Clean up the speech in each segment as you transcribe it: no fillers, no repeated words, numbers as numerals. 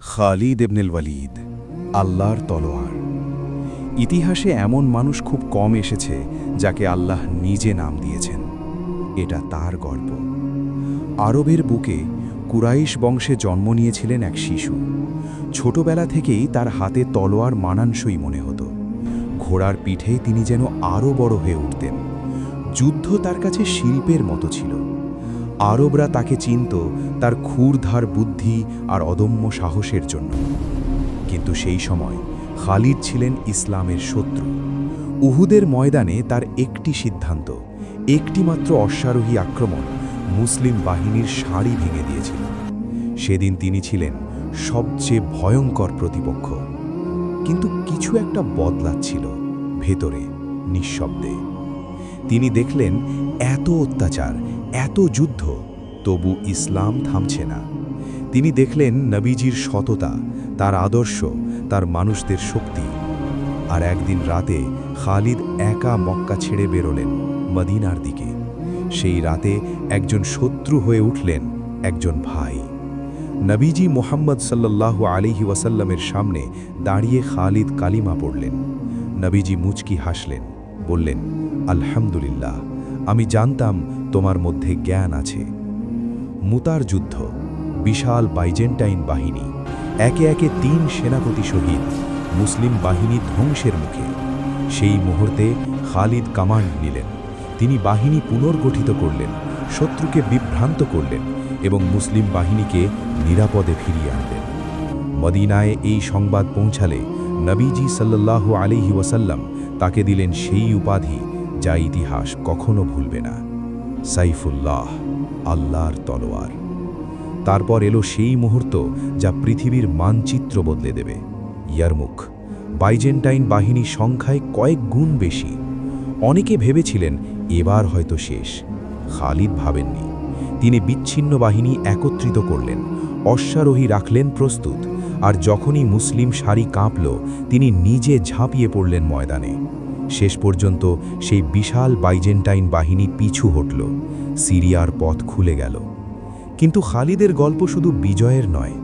খালিদ ইবনুল ওয়ালিদ, আল্লাহর তলোয়ার। ইতিহাসে এমন মানুষ খুব কম এসেছে যাকে আল্লাহ নিজে নাম দিয়েছেন। এটা তার গল্প। আরবের বুকে কুরাইশ বংশে জন্ম নিয়েছিলেন এক শিশু। ছোটবেলা থেকেই তার হাতে তলোয়ার মানানসই মনে হতো। ঘোড়ার পিঠে তিনি যেন আরও বড় হয়ে উঠতেন। যুদ্ধ তার কাছে শিল্পের মতো ছিল। আরবরা তাকে চিনত তার ক্ষুরধার বুদ্ধি আর অদম্য সাহসের জন্য। কিন্তু সেই সময় খালিদ ছিলেন ইসলামের শত্রু। উহুদের ময়দানে তার একটি সিদ্ধান্ত, একটিমাত্র অশ্বারোহী আক্রমণ মুসলিম বাহিনীর সারি ভেঙে দিয়েছিল। সেদিন তিনি ছিলেন সবচেয়ে ভয়ঙ্কর প্রতিপক্ষ। কিন্তু কিছু একটা বদলাচ্ছিল ভেতরে, নিঃশব্দে। তিনি দেখলেন এত অত্যাচার, এত যুদ্ধ, তবু ইসলাম থামছে না। তিনি দেখলেন নবীজির সততা, তার আদর্শ, তার মানুষদের শক্তি। আর একদিন রাতে খালিদ একা মক্কা ছেড়ে বেরোলেন মদিনার দিকে। সেই রাতে একজন শত্রু হয়ে উঠলেন একজন ভাই। নবীজি মুহাম্মদ সাল্লাল্লাহু আলাইহি ওয়াসাল্লামের সামনে দাঁড়িয়ে খালিদ কালিমা পড়লেন। নবীজি মুচকি হাসলেন, বললেন, আলহামদুলিল্লাহ, আমি জানতাম তোমার মধ্যে জ্ঞান আছে। মুতার যুদ্ধ, বিশাল বাইজেন্টাইন বাহিনী, একে একে ৩ সেনাপতি শহীদ, মুসলিম বাহিনী ধ্বংসের মুখে। সেই মুহূর্তে খালিদ কমান্ড নিলেন। তিনি বাহিনী পুনর্গঠিত করলেন, শত্রুকে বিভ্রান্ত করলেন এবং মুসলিম বাহিনীকে নিরাপদে ফিরিয়ে আনলেন। মদিনায় এই সংবাদ পৌঁছালে নবীজি সাল্লাল্লাহু আলাইহি ওয়াসাল্লাম তাকে দিলেন সেই উপাধি যা ইতিহাস কখনো ভুলবে না, সাইফুল্লাহ, আল্লাহর তলোয়ার। তারপর এলো সেই মুহূর্ত যা পৃথিবীর মানচিত্র বদলে দেবে, ইয়ারমুক। বাইজেন্টাইন বাহিনী সংখ্যায় কয়েক গুণ বেশি। অনেকে ভেবেছিলেন এবার হয়তো শেষ। খালিদ ভাবেননি। তিনি বিচ্ছিন্ন বাহিনী একত্রিত করলেন, অশ্বারোহী রাখলেন প্রস্তুত, আর যখনই মুসলিম সারি কাঁপল তিনি নিজে ঝাঁপিয়ে পড়লেন ময়দানে। শেষ পর্যন্ত সেই বিশাল বাইজেন্টাইন বাহিনী পিছু হটল, সিরিয়ার পথ খুলে গেল। কিন্তু খালিদের গল্প শুধু বিজয়ের নয়।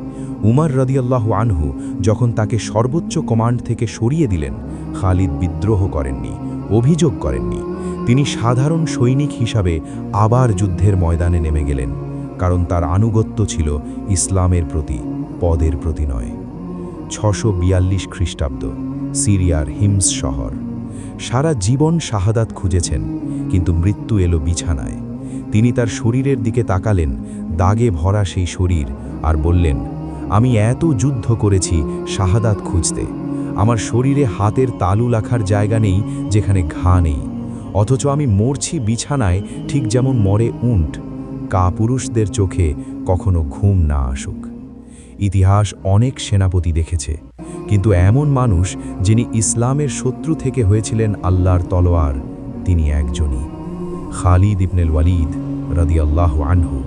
উমর রাদিয়াল্লাহু আনহু যখন তাকে সর্বোচ্চ কমান্ড থেকে সরিয়ে দিলেন, খালিদ বিদ্রোহ করেননি, অভিযোগ করেননি। তিনি সাধারণ সৈনিক হিসাবে আবার যুদ্ধের ময়দানে নেমে গেলেন, কারণ তার আনুগত্য ছিল ইসলামের প্রতি, পদের প্রতি নয়। ৬৪২ খ্রিস্টাব্দ, সিরিয়ার হিমস শহর। সারা জীবন শাহাদাত খুঁজেছেন, কিন্তু মৃত্যু এলো বিছানায়। তিনি তার শরীরের দিকে তাকালেন, দাগে ভরা সেই শরীর, আর বললেন, আমি এত যুদ্ধ করেছি শাহাদাত খুঁজতে। আমার শরীরে হাতের তালু রাখার জায়গা নেই যেখানে ঘা নেই, অথচ আমি মরছি বিছানায় ঠিক যেমন মরে উট। কাপুরুষদের চোখে কখনো ঘুম না আসুক। ইতিহাস অনেক সেনাপতি দেখেছে, কিন্তু এমন মানুষ যিনি ইসলামের শত্রু থেকে হয়েছিলেন আল্লাহর তলোয়ার, তিনি একজনই, খালিদ ইবনুল ওয়ালিদ রাদিয়াল্লাহু আনহু।